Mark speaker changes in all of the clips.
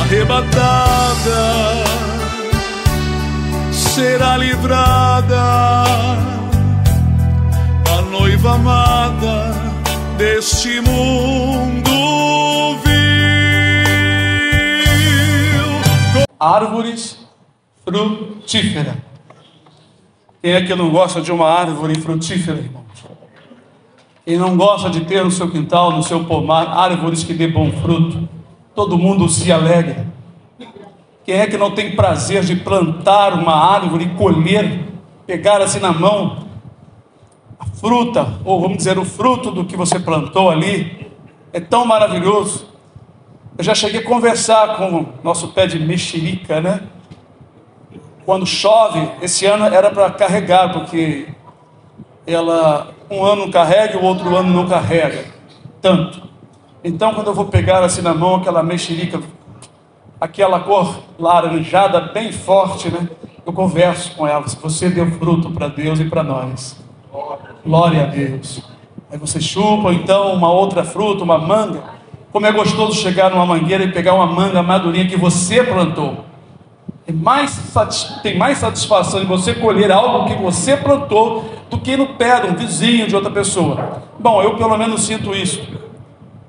Speaker 1: arrebatada, será livrada, a noiva amada deste mundo vil.
Speaker 2: Árvores frutíferas. Quem é que não gosta de uma árvore frutífera, irmãos? Quem não gosta de ter no seu quintal, no seu pomar, árvores que dê bom fruto? Todo mundo se alegra. Quem é que não tem prazer de plantar uma árvore e colher, pegar assim na mão a fruta, ou vamos dizer, o fruto do que você plantou ali? É tão maravilhoso. Eu já cheguei a conversar com o nosso pé de mexerica, né? Quando chove, esse ano era para carregar, porque ela um ano carrega e o outro ano não carrega tanto. Então, quando eu vou pegar assim na mão aquela mexerica, aquela cor laranjada bem forte, né? Eu converso com ela. Se você deu fruto para Deus e para nós, glória a Deus. Aí você chupa, então, uma outra fruta, uma manga. Como é gostoso chegar numa mangueira e pegar uma manga madurinha que você plantou. Tem mais satisfação em você colher algo que você plantou do que no pé de um vizinho, de outra pessoa. Bom, eu pelo menos sinto isso.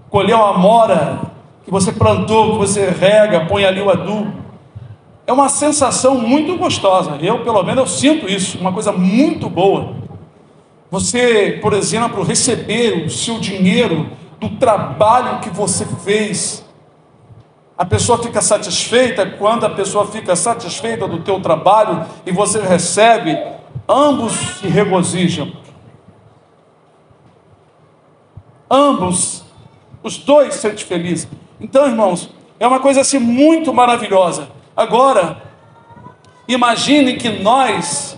Speaker 2: Colher uma amora que você plantou, que você rega, põe ali o adubo, é uma sensação muito gostosa. Eu pelo menos eu sinto isso, uma coisa muito boa. Você, por exemplo, receber o seu dinheiro do trabalho que você fez. A pessoa fica satisfeita. Quando a pessoa fica satisfeita do teu trabalho e você recebe, ambos se regozijam. Ambos, os dois se sentem felizes. Então, irmãos, é uma coisa assim muito maravilhosa. Agora, imaginem que nós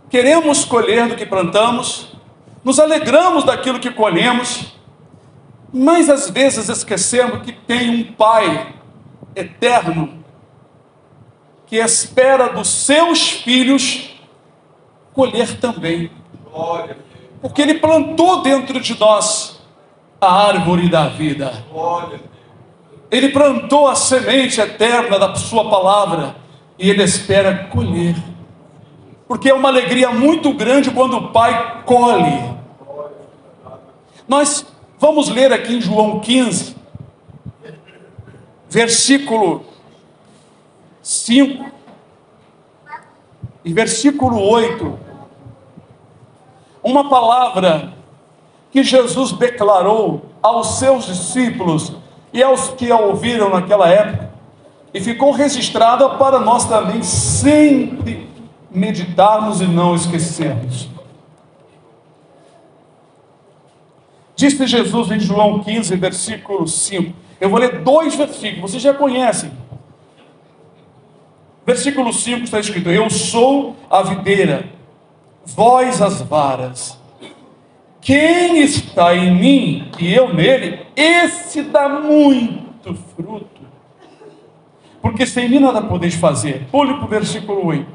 Speaker 2: queremos colher do que plantamos, nos alegramos daquilo que colhemos, mas às vezes esquecemos que tem um Pai eterno que espera dos seus filhos colher também, porque Ele plantou dentro de nós a árvore da vida. Ele plantou a semente eterna da sua palavra e Ele espera colher, porque é uma alegria muito grande quando o Pai colhe. Nós vamos ler aqui em João 15, versículo 5 e versículo 8, uma palavra que Jesus declarou aos seus discípulos e aos que a ouviram naquela época, e ficou registrada para nós também sempre meditarmos e não esquecermos. Disse Jesus em João 15, versículo 5. Eu vou ler 2 versículos, vocês já conhecem. Versículo 5 está escrito: eu sou a videira, vós as varas. Quem está em mim e eu nele, esse dá muito fruto, porque sem mim nada podeis fazer. Pule para o versículo 8.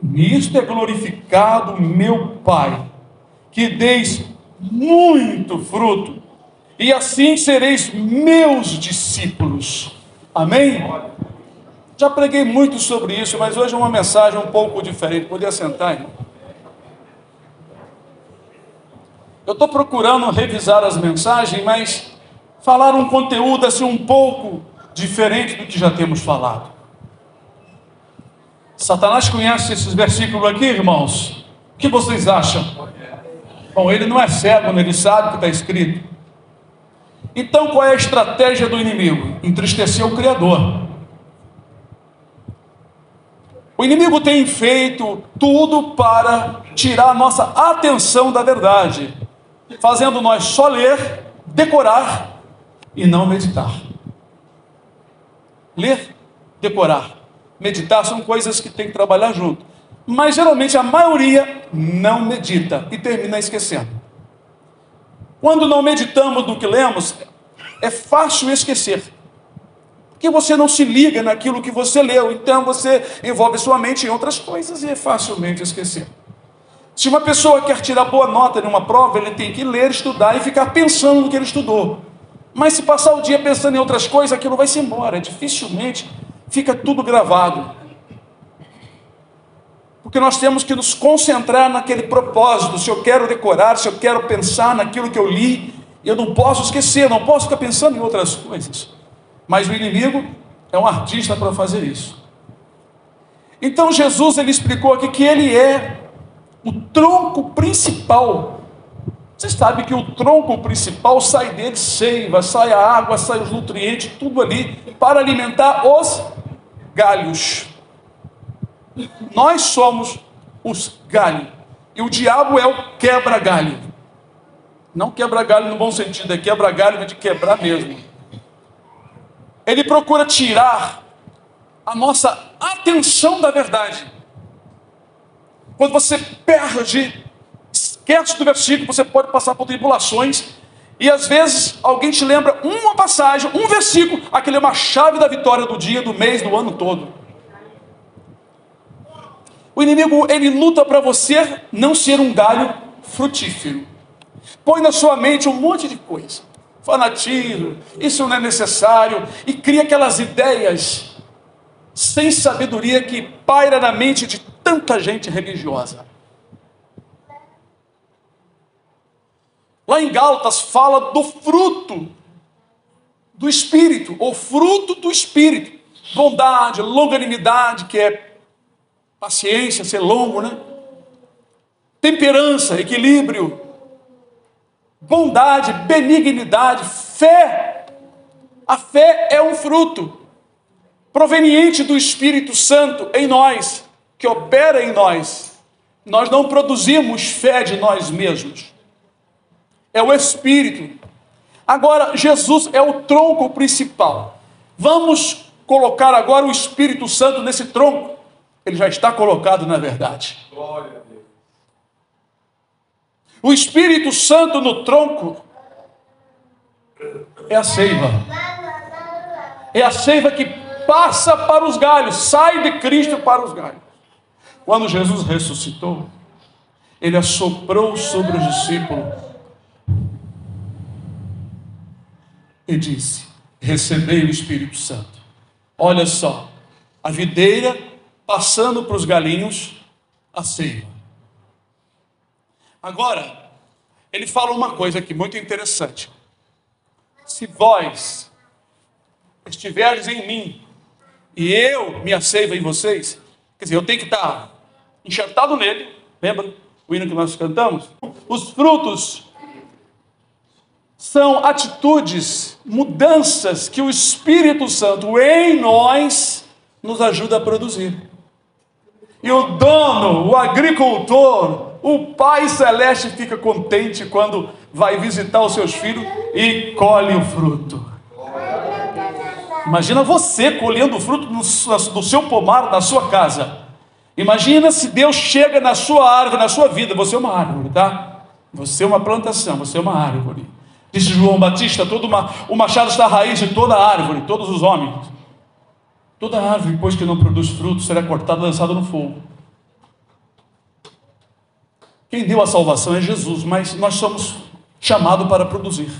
Speaker 2: Nisto é glorificado meu Pai, que deis muito fruto, e assim sereis meus discípulos. Amém? Já preguei muito sobre isso, mas hoje é uma mensagem um pouco diferente. Podia sentar, irmão? Eu estou procurando revisar as mensagens, mas falar um conteúdo assim um pouco diferente do que já temos falado. Satanás conhece esses versículos aqui, irmãos? O que vocês acham? Bom, ele não é cego, ele sabe o que está escrito. Então qual é a estratégia do inimigo? Entristecer o Criador. O inimigo tem feito tudo para tirar a nossa atenção da verdade, fazendo nós só ler, decorar e não meditar. Ler, decorar, meditar são coisas que tem que trabalhar junto. Mas geralmente a maioria não medita e termina esquecendo. Quando não meditamos no que lemos, é fácil esquecer, porque você não se liga naquilo que você leu, então você envolve sua mente em outras coisas e é facilmente esquecer. Se uma pessoa quer tirar boa nota em uma prova, ele tem que ler, estudar e ficar pensando no que ele estudou. Mas se passar o dia pensando em outras coisas, aquilo vai se embora. Dificilmente fica tudo gravado. Porque nós temos que nos concentrar naquele propósito. Se eu quero decorar, se eu quero pensar naquilo que eu li, eu não posso esquecer, não posso ficar pensando em outras coisas. Mas o inimigo é um artista para fazer isso. Então Jesus, ele explicou aqui que ele é o tronco principal. Você sabe que o tronco principal, sai dele seiva, sai a água, sai os nutrientes, tudo ali para alimentar os galhos. Nós somos os galhos e o diabo é o quebra-galho. Não quebra-galho no bom sentido, é quebra-galho de quebrar mesmo. Ele procura tirar a nossa atenção da verdade. Quando você perde, esquece do versículo, você pode passar por tribulações, e às vezes alguém te lembra uma passagem, um versículo, aquele é uma chave da vitória do dia, do mês, do ano todo. O inimigo, ele luta para você não ser um galho frutífero. Põe na sua mente um monte de coisa. Fanatismo, isso não é necessário, e cria aquelas ideias sem sabedoria que paira na mente de tanta gente religiosa. Lá em Gálatas fala do fruto do Espírito, ou fruto do Espírito. Bondade, longanimidade, que é paciência, ser longo, né? Temperança, equilíbrio, bondade, benignidade, fé. A fé é um fruto proveniente do Espírito Santo em nós, que opera em nós. Nós não produzimos fé de nós mesmos. É o Espírito. Agora, Jesus é o tronco principal. Vamos colocar agora o Espírito Santo nesse tronco. Ele já está colocado na verdade. Glória a Deus. O Espírito Santo no tronco é a seiva. É a seiva que passa para os galhos, sai de Cristo para os galhos. Quando Jesus ressuscitou, ele assoprou sobre os discípulos e disse: recebei o Espírito Santo. Olha só, a videira passando para os galinhos, a seiva. Agora, ele fala uma coisa aqui muito interessante. Se vós estiverdes em mim e eu, minha seiva em vocês, quer dizer, eu tenho que estar enxertado nele. Lembra o hino que nós cantamos? Os frutos são atitudes, mudanças que o Espírito Santo em nós nos ajuda a produzir. E o dono, o agricultor, o Pai Celeste fica contente quando vai visitar os seus filhos e colhe o fruto. Imagina você colhendo o fruto do seu pomar, na sua casa. Imagina se Deus chega na sua árvore, na sua vida. Você é uma árvore, tá? Você é uma plantação, você é uma árvore. Disse João Batista, o machado está à raiz de toda árvore, todos os homens. Toda árvore, depois que não produz fruto, será cortada e lançada no fogo. Quem deu a salvação é Jesus, mas nós somos chamados para produzir.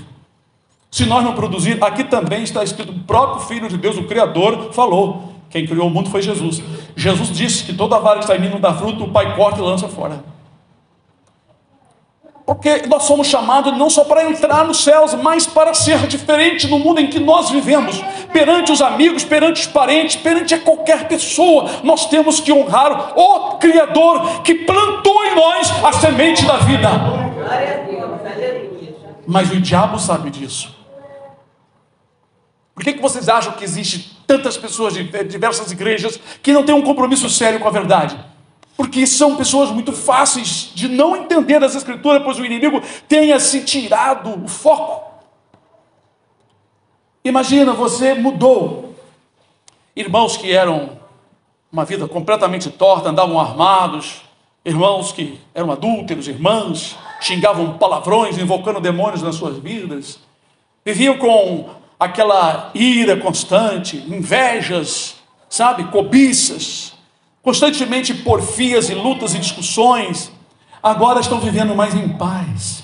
Speaker 2: Se nós não produzir, aqui também está escrito, o próprio Filho de Deus, o Criador, falou. Quem criou o mundo foi Jesus. Jesus disse que toda vara que está em mim não dá fruto, o Pai corta e lança fora. Porque nós somos chamados não só para entrar nos céus, mas para ser diferente no mundo em que nós vivemos. Perante os amigos, perante os parentes, perante qualquer pessoa, nós temos que honrar o Criador que plantou em nós a semente da vida. Mas o diabo sabe disso. Por que vocês acham que existem tantas pessoas de diversas igrejas que não têm um compromisso sério com a verdade? Porque são pessoas muito fáceis de não entender as Escrituras, pois o inimigo tenha se tirado o foco. Imagina, você mudou. Irmãos que eram uma vida completamente torta, andavam armados, irmãos que eram adúlteros, irmãs, xingavam palavrões, invocando demônios nas suas vidas, viviam com aquela ira constante, invejas, sabe, cobiças, constantemente porfias e lutas e discussões. Agora estão vivendo mais em paz,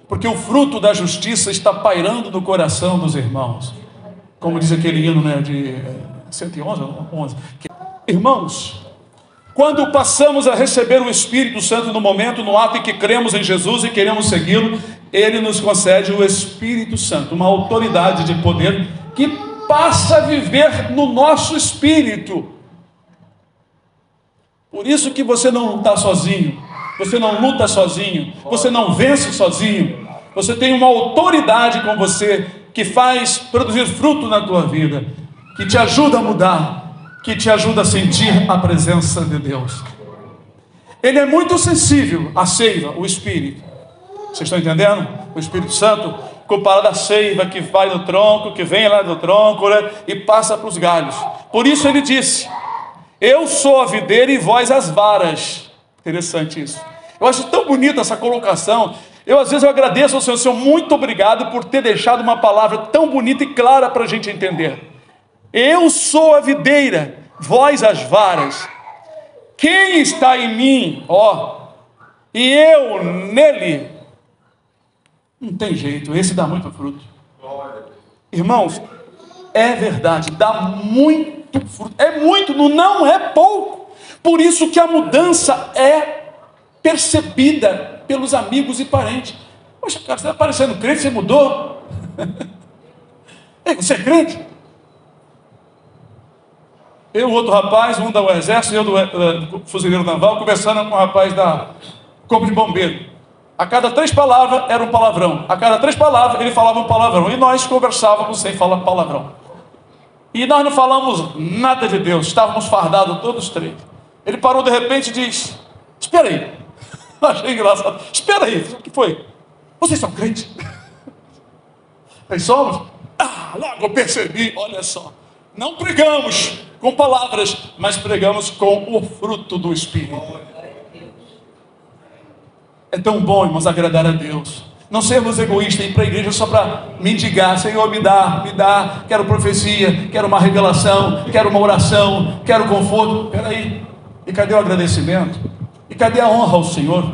Speaker 2: porque o fruto da justiça está pairando no coração dos irmãos. Como diz aquele hino, né, de 111, 11. Irmãos, quando passamos a receber o Espírito Santo no momento, no ato em que cremos em Jesus e queremos segui-lo, Ele nos concede o Espírito Santo, uma autoridade de poder que passa a viver no nosso espírito. Por isso que você não está sozinho, você não luta sozinho, você não vence sozinho. Você tem uma autoridade com você que faz produzir fruto na tua vida, que te ajuda a mudar, que te ajuda a sentir a presença de Deus. Ele é muito sensível à seiva, o Espírito. Vocês estão entendendo? O Espírito Santo, comparado à seiva que vai no tronco, que vem lá do tronco, né, e passa para os galhos. Por isso ele disse: eu sou a videira e vós as varas. Interessante isso. Eu acho tão bonita essa colocação. Às vezes eu agradeço ao Senhor, muito obrigado por ter deixado uma palavra tão bonita e clara para a gente entender. Eu sou a videira, vós as varas. Quem está em mim, e eu nele, não tem jeito, esse dá muito fruto. Irmãos, é verdade, dá muito fruto. É muito, não é pouco. Por isso que a mudança é percebida pelos amigos e parentes. Poxa, cara, você está parecendo crente, você mudou? Ei, você é crente? Eu, outro rapaz, um do exército e eu do fuzileiro naval, conversando com um rapaz da corpo de bombeiro. A cada 3 palavras era um palavrão. A cada 3 palavras ele falava um palavrão. E nós conversávamos sem falar palavrão. E nós não falamos nada de Deus. Estávamos fardados todos 3. Ele parou de repente e disse: espera aí. Achei engraçado. Espera aí. O que foi? Vocês são crentes? Nós somos? Logo eu percebi. Olha só. Não pregamos com palavras, mas pregamos com o fruto do Espírito. É tão bom, irmãos, agradar a Deus. Não sermos egoístas, ir para a igreja só para mendigar. Senhor, me dá, quero profecia, quero uma revelação, quero uma oração, quero conforto. Espera aí, e cadê o agradecimento? E cadê a honra ao Senhor?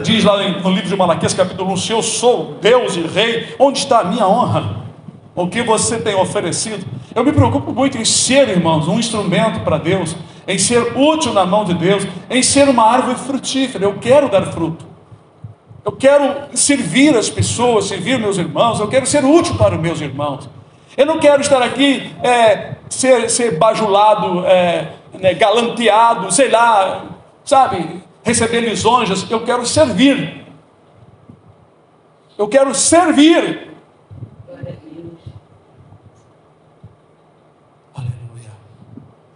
Speaker 2: Diz lá no livro de Malaquias, capítulo 1, se eu sou Deus e Rei, onde está a minha honra? O que você tem oferecido? Eu me preocupo muito em ser, irmãos, um instrumento para Deus, em ser útil na mão de Deus, em ser uma árvore frutífera. Eu quero dar fruto. Eu quero servir as pessoas, servir meus irmãos. Eu quero ser útil para os meus irmãos. Eu não quero estar aqui, ser bajulado, galanteado, sei lá, sabe, receber lisonjas. Eu quero servir. Eu quero servir. Aleluia.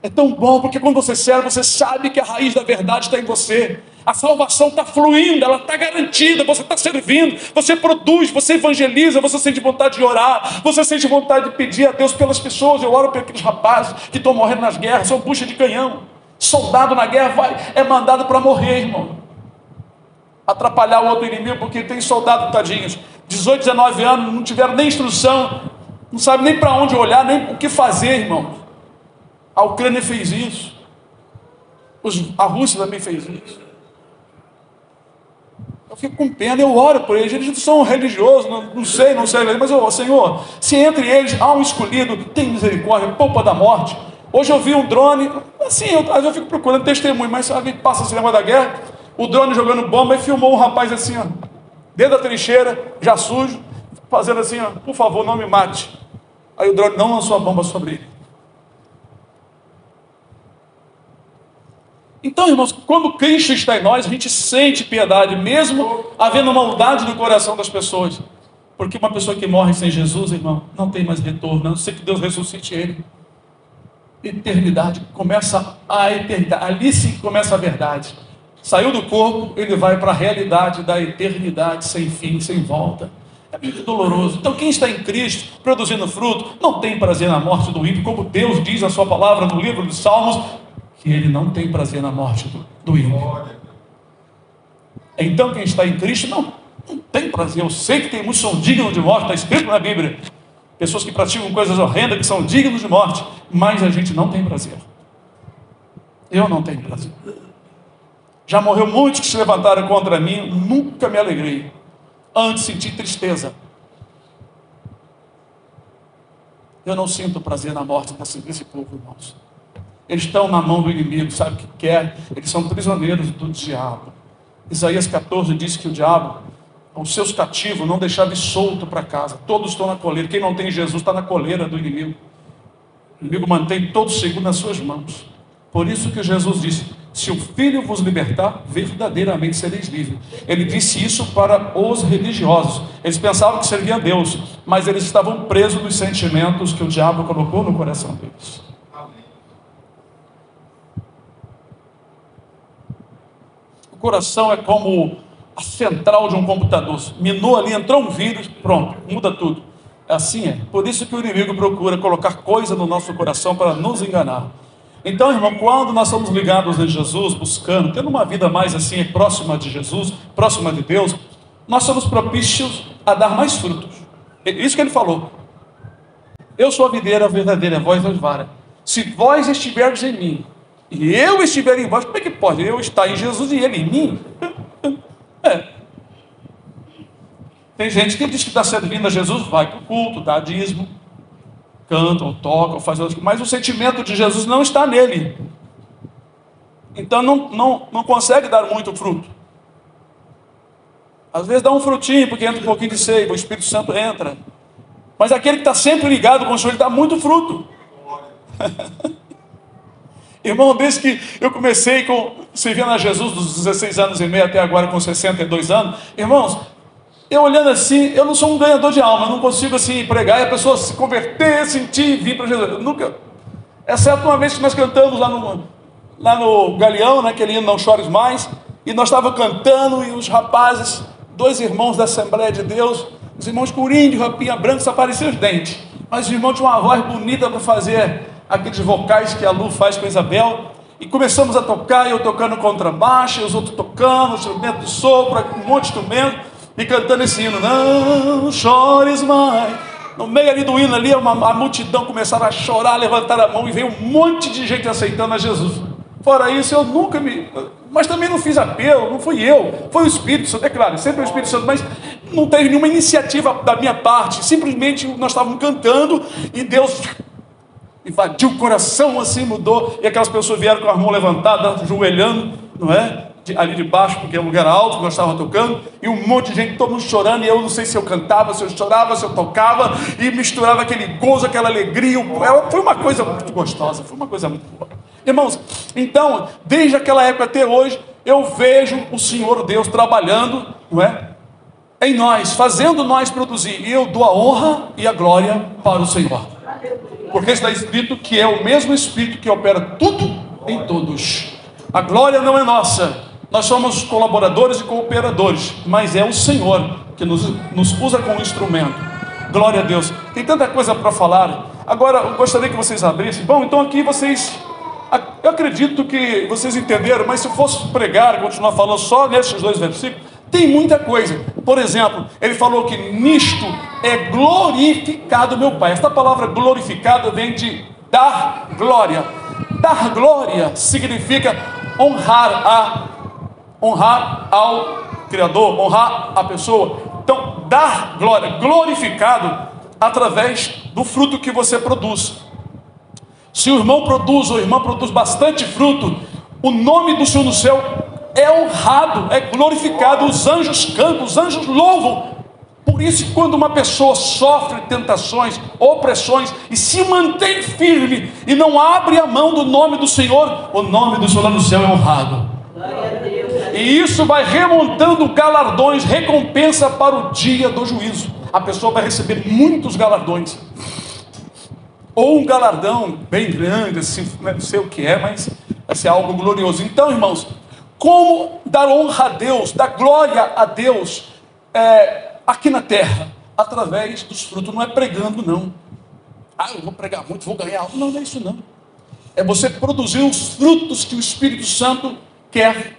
Speaker 2: É tão bom, porque quando você serve, você sabe que a raiz da verdade está em você. A salvação está fluindo, ela está garantida, você está servindo, você produz, você evangeliza, você sente vontade de orar, você sente vontade de pedir a Deus pelas pessoas. Eu oro por aqueles rapazes que estão morrendo nas guerras, são bucha de canhão. Soldado na guerra é mandado para morrer, irmão. Atrapalhar o outro inimigo, porque tem soldado, tadinhos, 18, 19 anos, não tiveram nem instrução, não sabem nem para onde olhar, nem o que fazer, irmão. A Ucrânia fez isso, a Rússia também fez isso. Eu fico com pena, eu oro por eles. Eles não são religiosos, não sei, mas, Senhor, se entre eles há um escolhido, tem misericórdia, poupa da morte. Hoje eu vi um drone, assim, eu fico procurando testemunho, mas sabe, passa esse negócio da guerra, o drone jogando bomba, e filmou um rapaz assim, dentro da trincheira, já sujo, fazendo assim, por favor, não me mate. Aí o drone não lançou a bomba sobre ele. Então, irmãos, quando Cristo está em nós, a gente sente piedade, mesmo havendo maldade no coração das pessoas. Porque uma pessoa que morre sem Jesus, irmão, não tem mais retorno, a não ser que Deus ressuscite ele. Eternidade, começa a eternidade, ali sim começa a verdade. Saiu do corpo, ele vai para a realidade da eternidade, sem fim, sem volta. É muito doloroso. Então quem está em Cristo, produzindo fruto, não tem prazer na morte do ímpio, como Deus diz na sua palavra no livro dos Salmos, que ele não tem prazer na morte do ímpio. Então quem está em Cristo não tem prazer. Eu sei que tem muitos que são dignos de morte, está escrito na Bíblia. Pessoas que praticam coisas horrendas, que são dignos de morte, mas a gente não tem prazer. Eu não tenho prazer. Já morreu muitos que se levantaram contra mim, nunca me alegrei. antes sentir tristeza. Eu não sinto prazer na morte desse povo, irmãos. Eles estão na mão do inimigo, sabe o que quer? Eles são prisioneiros do diabo. Isaías 14 diz que o diabo, os seus cativos, não deixava ir solto para casa. Todos estão na coleira. Quem não tem Jesus está na coleira do inimigo. O inimigo mantém todo seguro nas suas mãos. Por isso que Jesus disse: se o Filho vos libertar, verdadeiramente sereis livres. Ele disse isso para os religiosos. Eles pensavam que servia a Deus, mas eles estavam presos nos sentimentos que o diabo colocou no coração deles. O coração é como a central de um computador. Minou ali, entrou um vírus, pronto, muda tudo. Assim é. Por isso que o inimigo procura colocar coisa no nosso coração para nos enganar. Então, irmão, quando nós somos ligados em Jesus, buscando, tendo uma vida mais assim, próxima de Jesus, próxima de Deus, nós somos propícios a dar mais frutos. Isso que ele falou. Eu sou a videira verdadeira, vós as varas. Se vós estiverdes em mim, e eu estiver em vós, como é que pode? Eu estar em Jesus e ele em mim? Tem gente que diz que está servindo a Jesus, vai para o culto, dá dízimo, canta, ou toca, ou faz outras coisas, mas o sentimento de Jesus não está nele. Então não consegue dar muito fruto. Às vezes dá um frutinho, porque entra um pouquinho de seiva, o Espírito Santo entra. Mas aquele que está sempre ligado com o Senhor, ele dá muito fruto. Irmão, desde que eu comecei servindo a Jesus dos 16 anos e meio até agora com 62 anos, irmãos, eu olhando assim, eu não sou um ganhador de alma, eu não consigo assim pregar e a pessoa se converter, sentir, vir para Jesus. Eu nunca, exceto uma vez que nós cantamos lá no Galeão, naquele hino Não Chores Mais, e nós estávamos cantando e os rapazes, 2 irmãos da Assembleia de Deus, os irmãos Curim de roupinha branca, só apareciam os dentes, mas os irmãos tinham uma voz bonita para fazer aqueles vocais que a Lu faz com a Isabel, e começamos a tocar, eu tocando contrabaixo, e os outros tocando, instrumento de sopro, um monte de instrumento, e cantando esse hino, não chores mais. No meio ali do hino, ali, a multidão começaram a chorar, levantar a mão, e veio um monte de gente aceitando a Jesus. Fora isso, eu nunca mas também não fiz apelo, não fui eu, foi o Espírito Santo, é claro, sempre o Espírito Santo, mas não teve nenhuma iniciativa da minha parte, simplesmente nós estávamos cantando, e Deus invadiu o coração, assim, mudou, e aquelas pessoas vieram com a mão levantada, ajoelhando, não é? Ali de baixo, porque é um lugar alto que nós estávamos tocando, e um monte de gente, todo mundo chorando, e eu não sei se eu cantava, se eu chorava, se eu tocava, e misturava aquele gozo, aquela alegria. Foi uma coisa muito gostosa, foi uma coisa muito boa. Irmãos, então, desde aquela época até hoje, eu vejo o Senhor Deus trabalhando, não é? Em nós, fazendo nós produzir, e eu dou a honra e a glória para o Senhor, porque está escrito que é o mesmo Espírito que opera tudo em todos. A glória não é nossa, nós somos colaboradores e cooperadores, mas é o Senhor que nos usa como instrumento. Glória a Deus. Tem tanta coisa para falar. Agora, eu gostaria que vocês abrissem. Bom, então aqui vocês, eu acredito que vocês entenderam, mas se eu fosse pregar, continuar falando só nesses 2 versículos, tem muita coisa. Por exemplo, ele falou que nisto é glorificado meu Pai. Esta palavra glorificado vem de dar glória. Dar glória significa honrar ao Criador, honrar a pessoa. Então, dar glória, glorificado através do fruto que você produz. Se o irmão produz, ou a irmã produz bastante fruto, o nome do Senhor no céu é honrado, é glorificado, os anjos cantam, os anjos louvam. Por isso, quando uma pessoa sofre tentações, opressões, e se mantém firme, e não abre a mão do nome do Senhor, o nome do Senhor lá no céu é honrado. E isso vai remontando galardões, recompensa para o dia do juízo. A pessoa vai receber muitos galardões, ou um galardão bem grande, assim, não sei o que é, mas vai ser algo glorioso. Então, irmãos, como dar honra a Deus, dar glória a Deus, aqui na terra, através dos frutos, não é pregando não. Eu vou pregar muito, vou ganhar algo. Não é isso não. É você produzir os frutos que o Espírito Santo quer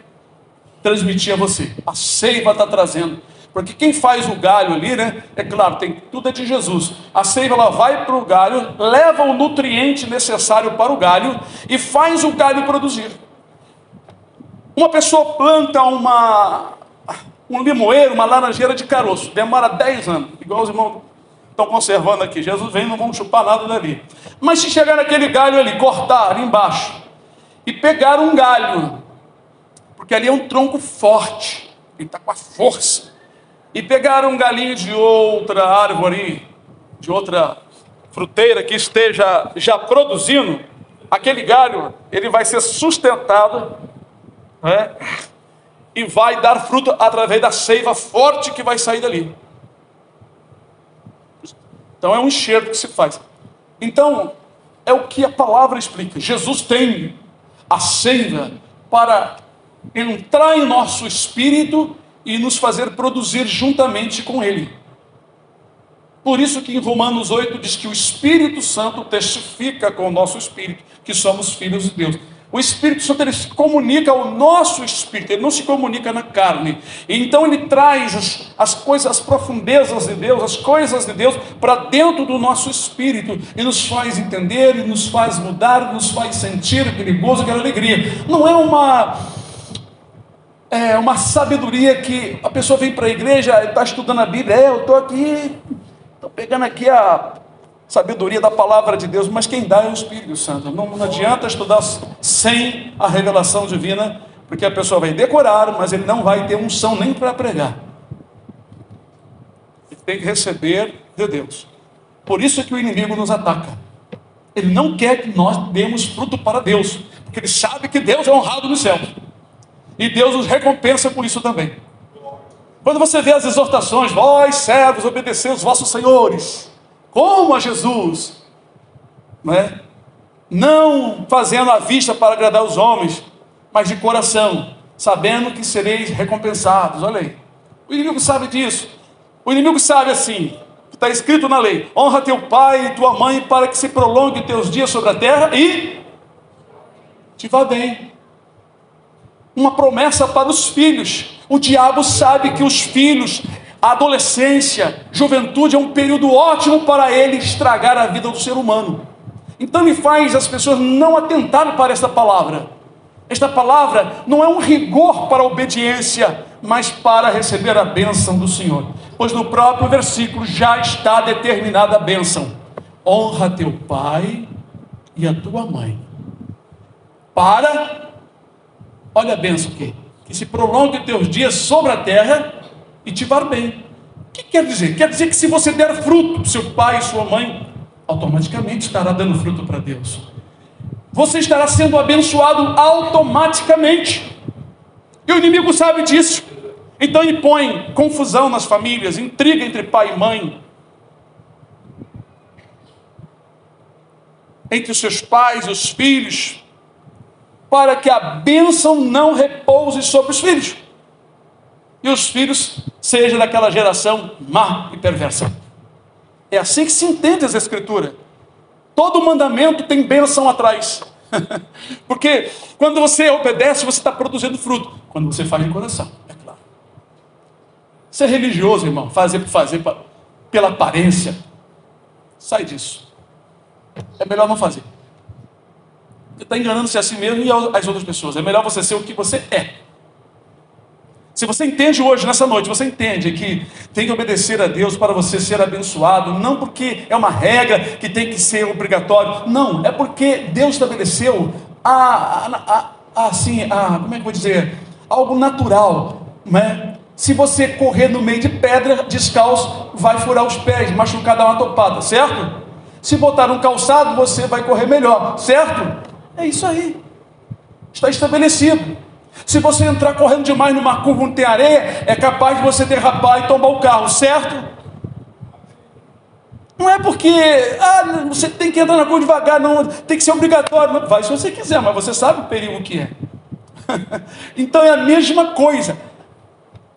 Speaker 2: transmitir a você. A seiva está trazendo. Porque quem faz o galho ali, né? É claro, tudo é de Jesus. A seiva, ela vai para o galho, leva o nutriente necessário para o galho e faz o galho produzir. Uma pessoa planta um limoeiro, uma laranjeira de caroço. Demora 10 anos, igual os irmãos estão conservando aqui. Jesus vem, não vão chupar nada dali. Mas se chegar naquele galho ali, cortar ali embaixo, e pegar um galho, porque ali é um tronco forte, ele está com a força, e pegar um galinho de outra árvore, de outra fruteira que esteja já produzindo, aquele galho, ele vai ser sustentado, né? E vai dar fruto através da seiva forte que vai sair dali. Então é um enxerto que se faz. Então, é o que a palavra explica. Jesus tem a seiva para entrar em nosso espírito e nos fazer produzir juntamente com Ele. Por isso que em Romanos 8 diz que o Espírito Santo testifica com o nosso espírito que somos filhos de Deus. O Espírito Santo, ele se comunica ao nosso espírito, ele não se comunica na carne. Então ele traz as coisas, as profundezas de Deus, as coisas de Deus para dentro do nosso espírito e nos faz entender, e nos faz mudar, nos faz sentir aquele gozo, aquela alegria. Não é uma sabedoria que a pessoa vem para a igreja e está estudando a Bíblia. Eu estou aqui, estou pegando aqui a sabedoria da palavra de Deus, mas quem dá é o Espírito Santo. Não adianta estudar sem a revelação divina, porque a pessoa vai decorar, mas ele não vai ter unção nem para pregar. Ele tem que receber de Deus. Por isso que o inimigo nos ataca. Ele não quer que nós demos fruto para Deus, porque ele sabe que Deus é honrado nos céus. E Deus nos recompensa por isso também. Quando você vê as exortações, vós servos, obedecei os vossos senhores, como a Jesus, né? Não fazendo à vista para agradar os homens, mas de coração, sabendo que sereis recompensados. Olha aí, o inimigo sabe disso. O inimigo sabe assim, está escrito na lei: honra teu pai e tua mãe, para que se prolongue teus dias sobre a terra e te vá bem. Uma promessa para os filhos. O diabo sabe que os filhos, a adolescência, juventude é um período ótimo para ele estragar a vida do ser humano. Então ele faz as pessoas não atentarem para esta palavra. Esta palavra não é um rigor para a obediência, mas para receber a bênção do Senhor. Pois no próprio versículo já está determinada a bênção: honra teu pai e a tua mãe, para, olha a bênção aqui, que se prolongue teus dias sobre a terra e te vá bem. O que quer dizer? Quer dizer que se você der fruto para seu pai e sua mãe, automaticamente estará dando fruto para Deus. Você estará sendo abençoado automaticamente. E o inimigo sabe disso. Então ele põe confusão nas famílias, intriga entre pai e mãe, entre os seus pais e os filhos, para que a bênção não repouse sobre os filhos, e os filhos sejam daquela geração má e perversa. É assim que se entende as Escrituras. Todo mandamento tem bênção atrás. Porque quando você obedece, você está produzindo fruto. Quando você faz de coração, é claro. Ser religioso, irmão, fazer por fazer, pela aparência, sai disso. É melhor não fazer. Você está enganando-se a si mesmo e às outras pessoas. É melhor você ser o que você é. Se você entende hoje, nessa noite, você entende que tem que obedecer a Deus para você ser abençoado, não porque é uma regra que tem que ser obrigatório, não, é porque Deus estabeleceu como é que eu vou dizer, algo natural, né? Se você correr no meio de pedra, descalço, vai furar os pés, machucar, dar uma topada, certo? Se botar um calçado, você vai correr melhor, certo? É isso aí, está estabelecido. Se você entrar correndo demais numa curva onde tem areia, é capaz de você derrapar e tombar o carro, certo? Não é porque você tem que entrar na curva devagar, não, tem que ser obrigatório. Não, vai se você quiser, mas você sabe o perigo que é. Então é a mesma coisa.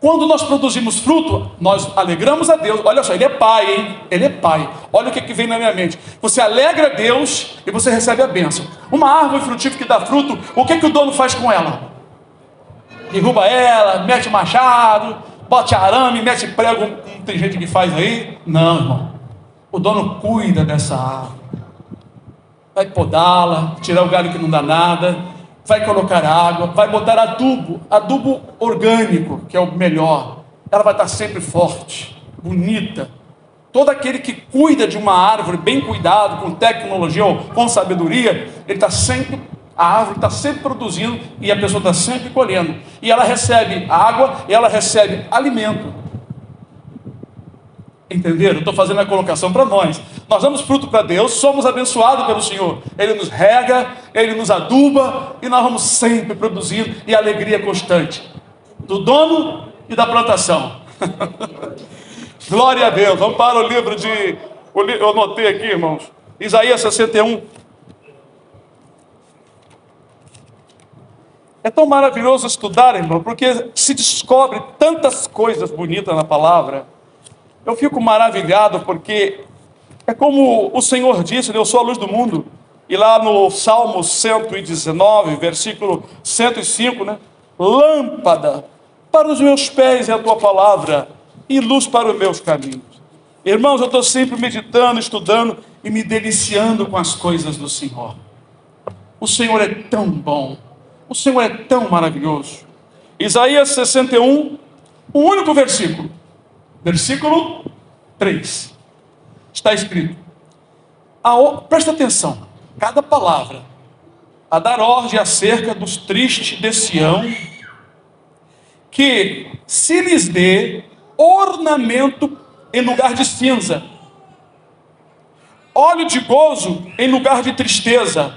Speaker 2: Quando nós produzimos fruto, nós alegramos a Deus. Olha só, Ele é Pai, hein? Ele é Pai. Olha o que vem na minha mente. Você alegra a Deus e você recebe a bênção. Uma árvore frutífera que dá fruto, o que o dono faz com ela? Derruba ela, mete machado, bote arame, mete prego, não tem gente que faz aí. Não, irmão. O dono cuida dessa árvore. Vai podá-la, tirar o galho que não dá nada, vai colocar água, vai botar adubo orgânico, que é o melhor. ela vai estar sempre forte, bonita. Todo aquele que cuida de uma árvore bem cuidado, com tecnologia ou com sabedoria, a árvore está sempre produzindo e a pessoa está sempre colhendo. E ela recebe água e ela recebe alimento. Entenderam? Estou fazendo a colocação para nós. Nós damos fruto para Deus, somos abençoados pelo Senhor. Ele nos rega, Ele nos aduba e nós vamos sempre produzindo, e alegria constante do dono e da plantação. Glória a Deus. Vamos para o livro de... Eu anotei aqui, irmãos, Isaías 61. É tão maravilhoso estudar, irmão, porque se descobre tantas coisas bonitas na palavra. Eu fico maravilhado, porque é como o Senhor disse, eu sou a luz do mundo. E lá no Salmo 119, versículo 105, né? Lâmpada para os meus pés é a tua palavra, e luz para os meus caminhos. Irmãos, eu estou sempre meditando, estudando e me deliciando com as coisas do Senhor. O Senhor é tão bom, o Senhor é tão maravilhoso. Isaías 61, um único versículo, versículo 3, está escrito, presta atenção, cada palavra, a dar ordem acerca dos tristes de Sião, que se lhes dê ornamento em lugar de cinza, óleo de gozo em lugar de tristeza,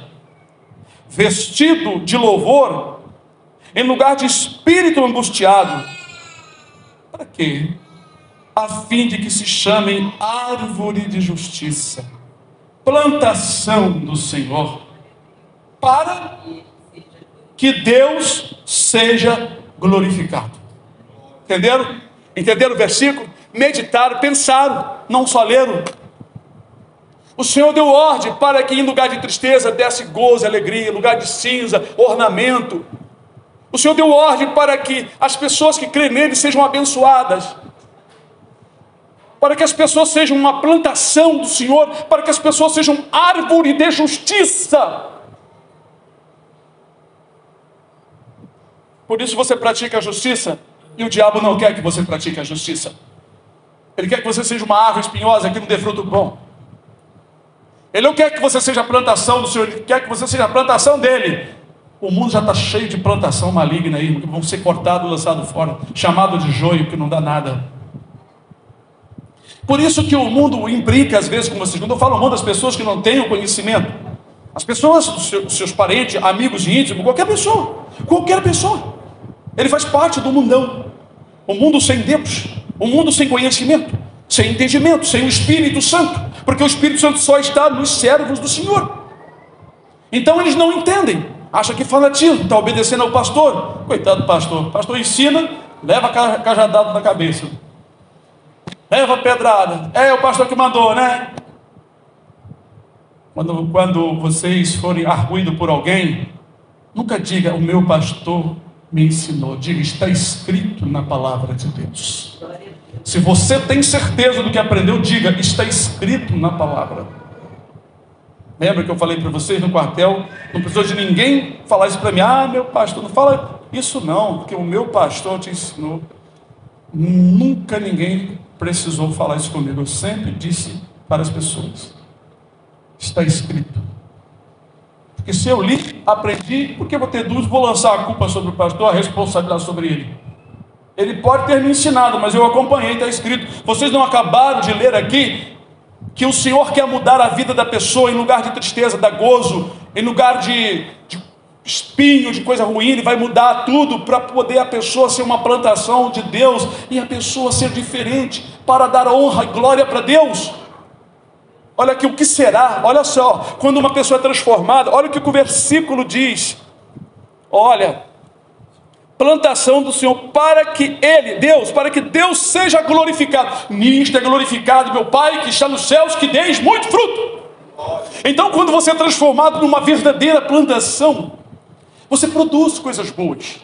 Speaker 2: vestido de louvor em lugar de espírito angustiado. Para quê? A fim de que se chamem árvore de justiça, plantação do Senhor, para que Deus seja glorificado. Entenderam? Entenderam o versículo? Meditaram, pensaram, não só leram. O Senhor deu ordem para que em lugar de tristeza desse gozo e alegria, em lugar de cinza, ornamento. O Senhor deu ordem para que as pessoas que creem nele sejam abençoadas, para que as pessoas sejam uma plantação do Senhor, para que as pessoas sejam árvore de justiça. Por isso você pratica a justiça, e o diabo não quer que você pratique a justiça. Ele quer que você seja uma árvore espinhosa que não dê fruto bom. Ele não quer que você seja a plantação do Senhor, ele quer que você seja a plantação dele. O mundo já está cheio de plantação maligna aí, que vão ser cortados e lançados fora, chamado de joio, que não dá nada. Por isso que o mundo implica às vezes com você. Quando eu falo mundo, as pessoas que não têm o conhecimento, as pessoas, os seus parentes, amigos íntimos, qualquer pessoa, ele faz parte do mundão. O mundo sem Deus, o mundo sem conhecimento, sem entendimento, sem o Espírito Santo, porque o Espírito Santo só está nos servos do Senhor. Então eles não entendem, acham que fanatismo, está obedecendo ao pastor. Coitado do pastor, o pastor ensina, leva cajadado na cabeça, leva pedrada, é o pastor que mandou, né? Quando vocês forem arguindo por alguém, nunca diga, o meu pastor me ensinou. Diga, está escrito na palavra de Deus. Se você tem certeza do que aprendeu, diga, está escrito na palavra. Lembra que eu falei para vocês no quartel? Não precisou de ninguém falar isso para mim. Ah, meu pastor, não fala isso não, porque o meu pastor te ensinou. Nunca ninguém precisou falar isso comigo. Eu sempre disse para as pessoas, está escrito. Porque se eu li, aprendi, porque eu vou ter dúvidas, vou lançar a culpa sobre o pastor, a responsabilidade sobre ele. Ele pode ter me ensinado, mas eu acompanhei, está escrito. Vocês não acabaram de ler aqui que o Senhor quer mudar a vida da pessoa, em lugar de tristeza, dá gozo, em lugar de espinho, de coisa ruim, Ele vai mudar tudo para poder a pessoa ser uma plantação de Deus e a pessoa ser diferente, para dar honra e glória para Deus. Olha aqui o que será, olha só, quando uma pessoa é transformada, olha o que o versículo diz. Olha, plantação do Senhor, para que Deus seja glorificado. Nisto é glorificado meu Pai que está nos céus, que deis muito fruto. Então quando você é transformado numa verdadeira plantação, você produz coisas boas.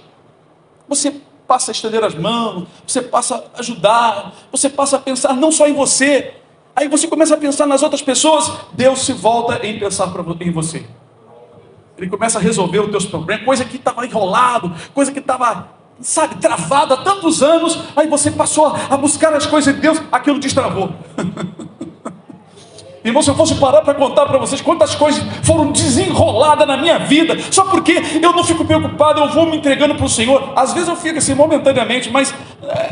Speaker 2: Você passa a estender as mãos, você passa a ajudar, você passa a pensar não só em você. Aí você começa a pensar nas outras pessoas, Deus se volta em pensar em você. Ele começa a resolver os teus problemas, coisa que estava enrolado, coisa que estava sabe, travado há tantos anos, aí você passou a buscar as coisas de Deus, aquilo destravou. Irmão, se eu fosse parar para contar para vocês quantas coisas foram desenroladas na minha vida, só porque eu não fico preocupado, eu vou me entregando para o Senhor. Às vezes eu fico assim momentaneamente, mas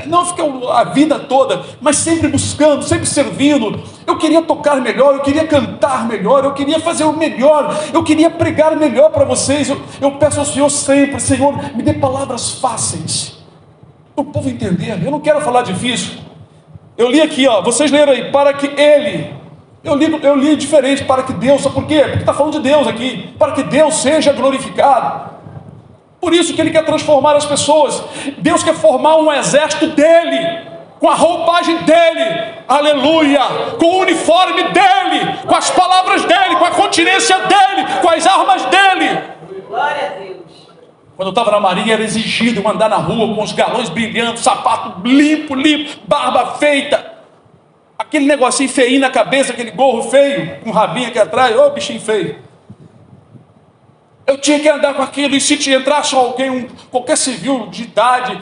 Speaker 2: não fica a vida toda, mas sempre buscando, sempre servindo. Eu queria tocar melhor, eu queria cantar melhor, eu queria fazer o melhor, eu queria pregar melhor para vocês. Eu peço ao Senhor sempre: Senhor, me dê palavras fáceis para o povo entender. Eu não quero falar difícil. Eu li aqui, vocês leram aí, para que Ele... Eu li diferente, para que Deus, sabe por quê? Porque está falando de Deus aqui, para que Deus seja glorificado. Por isso que Ele quer transformar as pessoas. Deus quer formar um exército dEle, com a roupagem dEle, aleluia, com o uniforme dEle, com as palavras dEle, com a continência dEle, com as armas dEle.
Speaker 3: Glória a Deus.
Speaker 2: Quando eu estava na marinha, era exigido eu andar na rua com os galões brilhando, sapato limpo, barba feita, aquele negocinho feinho na cabeça, aquele gorro feio, com um rabinho aqui atrás, ô bichinho feio. Eu tinha que andar com aquilo, e se entrasse alguém, qualquer civil de idade,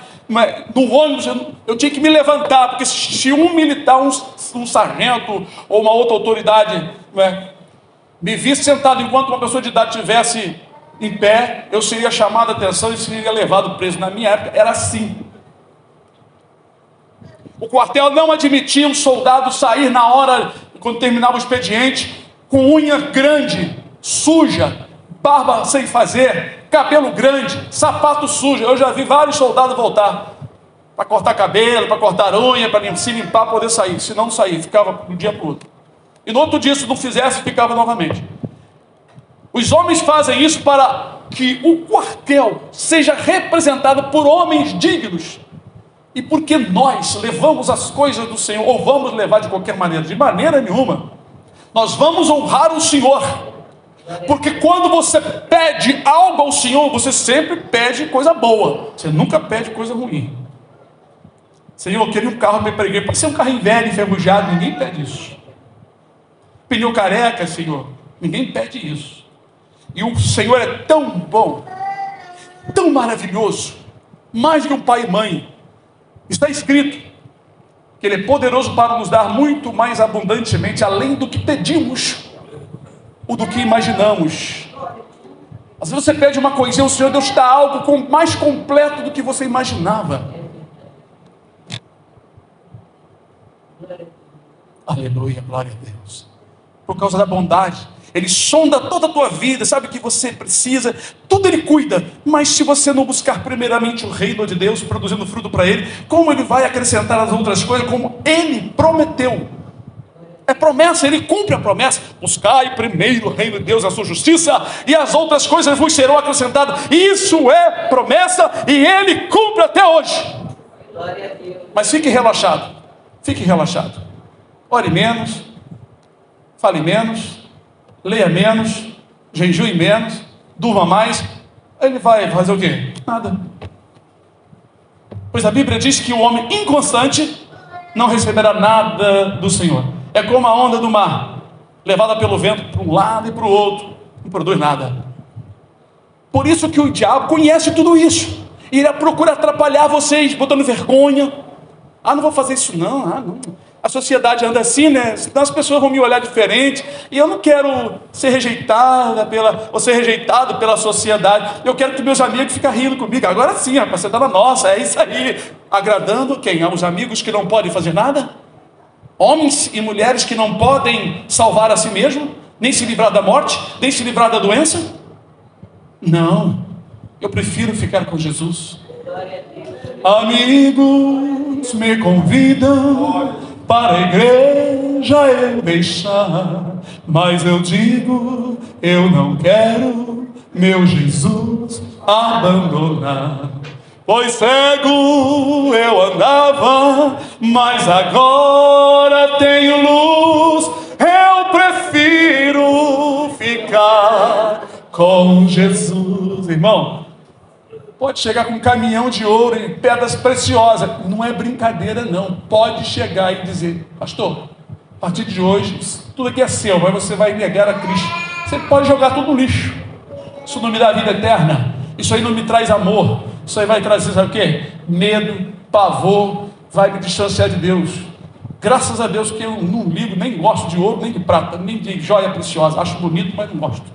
Speaker 2: no ônibus, eu tinha que me levantar, porque se um militar, um sargento, ou uma outra autoridade, me visse sentado enquanto uma pessoa de idade estivesse em pé, eu seria chamado a atenção e seria levado preso. Na minha época era assim. O quartel não admitia um soldado sair na hora, quando terminava o expediente, com unha grande, suja, barba sem fazer, cabelo grande, sapato sujo. Eu já vi vários soldados voltar para cortar cabelo, para cortar unha, para se limpar, para poder sair. Se não sair, ficava de um dia para o outro. E no outro dia, se não fizesse, ficava novamente. Os homens fazem isso para que o quartel seja representado por homens dignos. E porque nós levamos as coisas do Senhor, ou vamos levar de qualquer maneira? De maneira nenhuma. Nós vamos honrar o Senhor. Porque quando você pede algo ao Senhor, você sempre pede coisa boa. Você nunca pede coisa ruim. Senhor, eu queria um carro bem preguei. Pode ser um carro velho, enferrujado, ninguém pede isso. Pneu careca, Senhor, ninguém pede isso. E o Senhor é tão bom, tão maravilhoso, mais que um pai e mãe. Está escrito que Ele é poderoso para nos dar muito mais abundantemente, além do que pedimos, ou do que imaginamos. Às vezes você pede uma coisinha, o Senhor Deus dá algo mais completo do que você imaginava. Aleluia, glória a Deus. Por causa da bondade, Ele sonda toda a tua vida, sabe o que você precisa, tudo Ele cuida. Mas se você não buscar primeiramente o reino de Deus, produzindo fruto para Ele, como Ele vai acrescentar as outras coisas, como Ele prometeu? É promessa, Ele cumpre a promessa. Buscai primeiro o reino de Deus, a sua justiça, e as outras coisas vos serão acrescentadas. Isso é promessa, e Ele cumpre até hoje.
Speaker 3: Glória a Deus.
Speaker 2: Mas fique relaxado, fique relaxado. Ore menos, fale menos, leia menos, jejue menos, durma mais. Ele vai fazer o quê? Nada. Pois a Bíblia diz que o homem inconstante não receberá nada do Senhor. É como a onda do mar, levada pelo vento para um lado e para o outro, não produz nada. Por isso que o diabo conhece tudo isso, e ele procura atrapalhar vocês, botando vergonha. Não vou fazer isso não, não. A sociedade anda assim, né? Senão as pessoas vão me olhar diferente. E eu não quero ser rejeitado pela sociedade. Eu quero que meus amigos fiquem rindo comigo. Agora sim, rapaz, você está na nossa, é isso aí. Agradando quem? Aos amigos que não podem fazer nada? Homens e mulheres que não podem salvar a si mesmo, nem se livrar da morte, nem se livrar da doença? Não. Eu prefiro ficar com Jesus. Amigos me convidam para a igreja eu deixar, mas eu digo, eu não quero meu Jesus abandonar. Pois cego eu andava, mas agora tenho luz. Eu prefiro ficar com Jesus. Irmão, pode chegar com um caminhão de ouro e pedras preciosas. Não é brincadeira não. Pode chegar e dizer, pastor, a partir de hoje, tudo aqui é seu, mas você vai negar a Cristo. Você pode jogar tudo no lixo. Isso não me dá vida eterna. Isso aí não me traz amor. Isso aí vai trazer, sabe o quê? Medo, pavor, vai me distanciar de Deus. Graças a Deus que eu não ligo, nem gosto de ouro, nem de prata, nem de joia preciosa. Acho bonito, mas não gosto.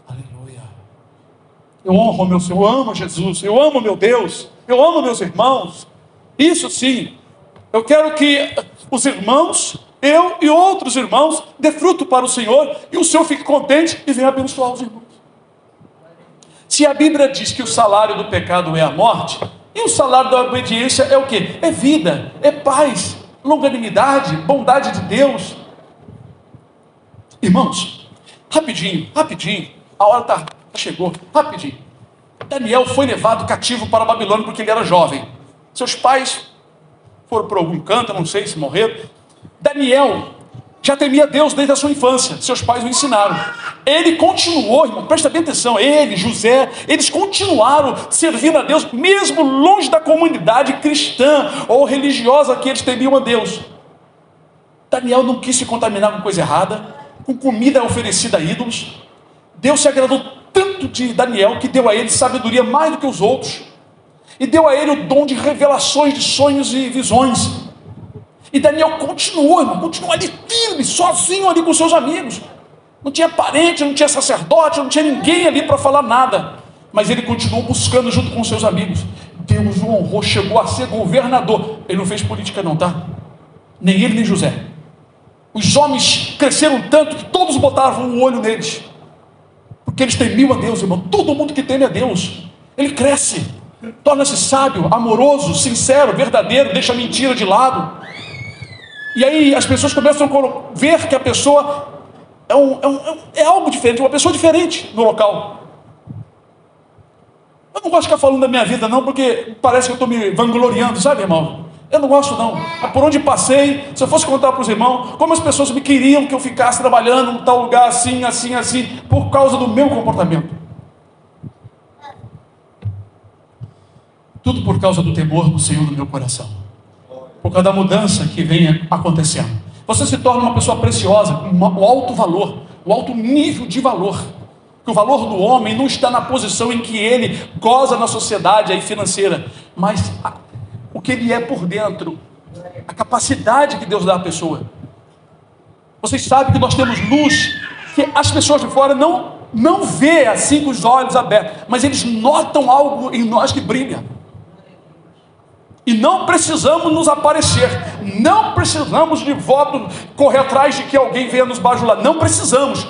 Speaker 2: Aleluia. Eu honro meu Senhor, eu amo Jesus, eu amo meu Deus, eu amo meus irmãos. Isso sim, eu quero que os irmãos, eu e outros irmãos, dê fruto para o Senhor, e o Senhor fique contente e venha abençoar os irmãos. Se a Bíblia diz que o salário do pecado é a morte, e o salário da obediência é o quê? É vida, é paz, longanimidade, bondade de Deus. Irmãos, rapidinho, a hora chegou, rapidinho. Daniel foi levado cativo para a Babilônia porque ele era jovem. Seus pais foram para algum canto, não sei se morreram. Daniel já temia Deus desde a sua infância, seus pais o ensinaram. Ele continuou, irmão, presta bem atenção, ele, José, eles continuaram servindo a Deus, mesmo longe da comunidade cristã ou religiosa que eles temiam a Deus. Daniel não quis se contaminar com coisa errada, com comida oferecida a ídolos. Deus se agradou tanto de Daniel que deu a ele sabedoria mais do que os outros, e deu a ele o dom de revelações de sonhos e visões. E Daniel continuou, irmão, continuou ali firme, sozinho ali com seus amigos. Não tinha parente, não tinha sacerdote, não tinha ninguém ali para falar nada. Mas ele continuou buscando junto com seus amigos. Deus o honrou, chegou a ser governador. Ele não fez política não, tá? Nem ele, nem José. Os homens cresceram tanto que todos botavam o olho neles. Porque eles temiam a Deus, irmão. Todo mundo que teme a Deus, ele cresce. Torna-se sábio, amoroso, sincero, verdadeiro, deixa a mentira de lado. E aí as pessoas começam a ver que a pessoa é algo diferente, uma pessoa diferente no local. Eu não gosto de ficar falando da minha vida não, porque parece que eu estou me vangloriando, sabe, irmão? Eu não gosto não. Por onde passei, se eu fosse contar para os irmãos, como as pessoas me queriam que eu ficasse trabalhando em tal lugar assim, por causa do meu comportamento. Tudo por causa do temor do Senhor no meu coração. Por causa da mudança que vem acontecendo. Você se torna uma pessoa preciosa, com o alto valor, o alto nível de valor. Que o valor do homem não está na posição em que ele goza na sociedade aí financeira, mas o que ele é por dentro, a capacidade que Deus dá à pessoa. Vocês sabem que nós temos luz, que as pessoas de fora não vê assim com os olhos abertos, mas eles notam algo em nós que brilha. E não precisamos nos aparecer, não precisamos de voto, correr atrás de que alguém venha nos bajular, não precisamos,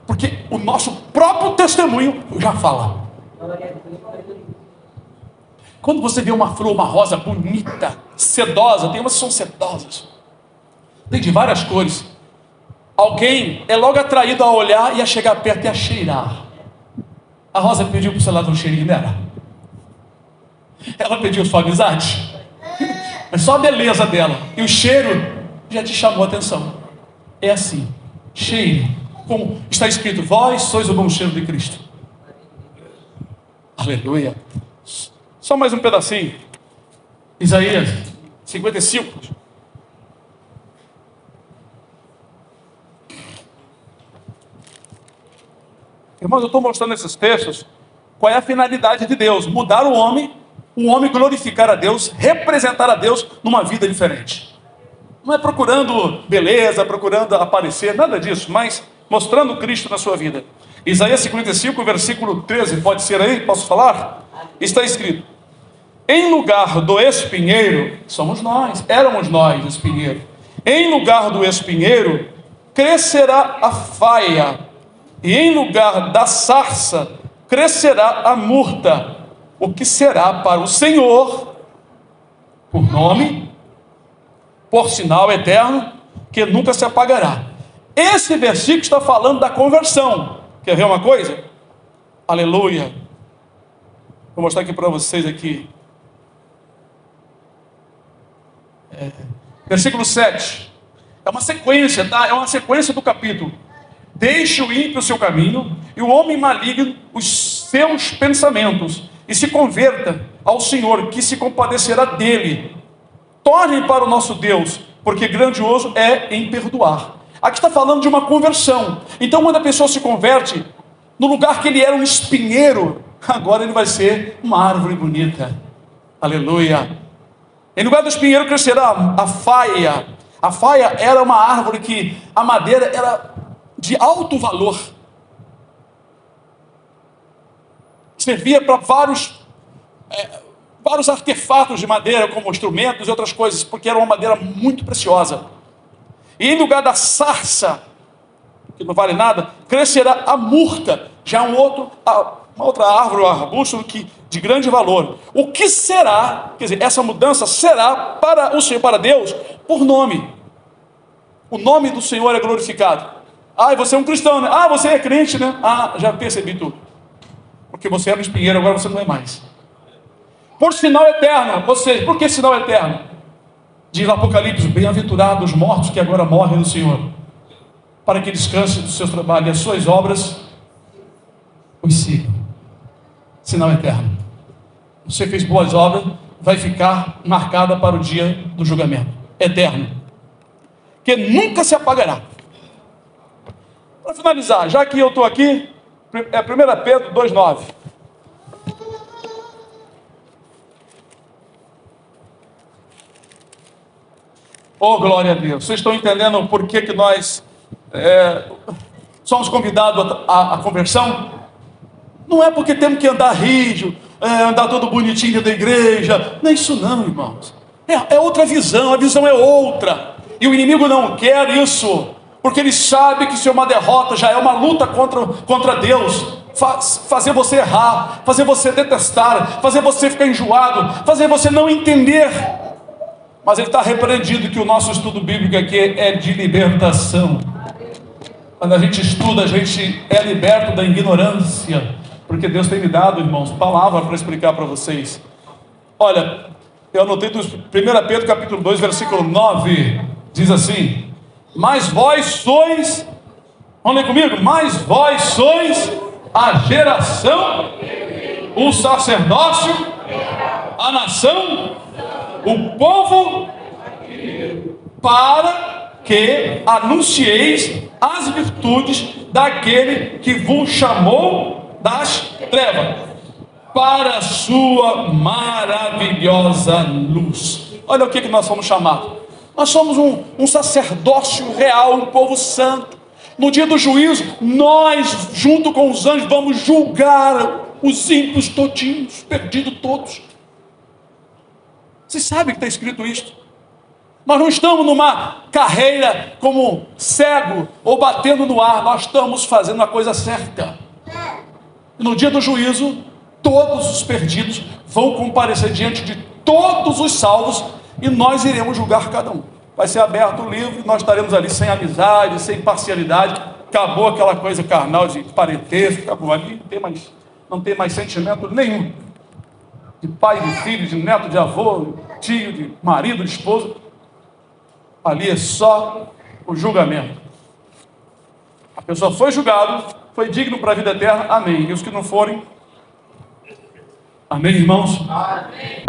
Speaker 2: porque o nosso próprio testemunho já fala. Quando você vê uma flor, uma rosa bonita, sedosa, tem umas que são sedosas, tem de várias cores, alguém é logo atraído a olhar e a chegar perto e a cheirar. A rosa pediu para você lá dar um cheirinho dela? Ela pediu sua amizade? Mas só a beleza dela e o cheiro já te chamou a atenção. É assim, cheiro, como está escrito, vós sois o bom cheiro de Cristo. Aleluia. Só mais um pedacinho. Isaías 55. Irmãos, eu estou mostrando esses textos, qual é a finalidade de Deus? Mudar o homem glorificar a Deus, representar a Deus numa vida diferente. Não é procurando beleza, procurando aparecer, nada disso, mas mostrando Cristo na sua vida. Isaías 55, versículo 13, pode ser aí? Posso falar? Está escrito: em lugar do espinheiro, somos nós, éramos nós, espinheiro. Em lugar do espinheiro, crescerá a faia, e em lugar da sarça, crescerá a murta. O que será para o Senhor, por nome, por sinal eterno, que nunca se apagará. Esse versículo está falando da conversão. Quer ver uma coisa? Aleluia. Vou mostrar aqui para vocês aqui. Versículo 7. É uma sequência, tá? É uma sequência do capítulo. Deixe o ímpio o seu caminho, e o homem maligno os seus pensamentos, e se converta ao Senhor, que se compadecerá dele. Tornem para o nosso Deus, porque grandioso é em perdoar. Aqui está falando de uma conversão. Então, quando a pessoa se converte, no lugar que ele era um espinheiro, agora ele vai ser uma árvore bonita. Aleluia. Em lugar do espinheiro crescerá a faia. A faia era uma árvore que a madeira era de alto valor. Servia para vários artefatos de madeira, como instrumentos e outras coisas, porque era uma madeira muito preciosa. E em lugar da sarça, que não vale nada, crescerá a murta, já uma outra árvore, um arbusto de grande valor. O que será, quer dizer, essa mudança será para o Senhor, para Deus, por nome. O nome do Senhor é glorificado. Ah, você é um cristão, né? Ah, você é crente, né? Ah, já percebi tudo. Porque você era um espinheiro, agora você não é mais. Por sinal eterno, ou seja, por que sinal eterno? Diz Apocalipse, bem-aventurados os mortos que agora morrem no Senhor, para que descansem dos seus trabalhos e as suas obras os sigam. Sinal eterno. Você fez boas obras, vai ficar marcada para o dia do julgamento. Eterno. Que nunca se apagará. Para finalizar, já que eu estou aqui, 1 Pedro 2,9. Oh, glória a Deus. Vocês estão entendendo por que nós somos convidados à conversão? Não é porque temos que andar rígido, andar todo bonitinho dentro da igreja. Não é isso não, irmãos. É outra visão, a visão é outra. E o inimigo não quer isso, porque ele sabe que isso é uma derrota, já é uma luta contra Deus. Fazer você errar, fazer você detestar, fazer você ficar enjoado, fazer você não entender. Mas ele está repreendido que o nosso estudo bíblico aqui é de libertação. Quando a gente estuda, a gente é liberto da ignorância, porque Deus tem me dado, irmãos, palavra para explicar para vocês. Olha, eu anotei do 1 Pedro capítulo 2, versículo 9, diz assim: mas vós sois, vamos ler comigo, mas vós sois a geração, o sacerdócio, a nação, o povo, para que anuncieis as virtudes daquele que vos chamou das trevas para a sua maravilhosa luz. Olha o que nós somos chamados. Nós somos um sacerdócio real, um povo santo. No dia do juízo, nós, junto com os anjos, vamos julgar os ímpios todinhos, perdidos todos. Vocês sabem que está escrito isso? Nós não estamos numa carreira como cego ou batendo no ar. Nós estamos fazendo a coisa certa. No dia do juízo, todos os perdidos vão comparecer diante de todos os salvos e nós iremos julgar cada um. Vai ser aberto o livro e nós estaremos ali sem amizade, sem parcialidade. Acabou aquela coisa carnal de parentesco, acabou ali, não tem mais sentimento nenhum. De pai, de filho, de neto, de avô, de tio, de marido, de esposa. Ali é só o julgamento. A pessoa foi julgado, foi digno para a vida eterna, amém. E os que não forem, amém, irmãos? Amém.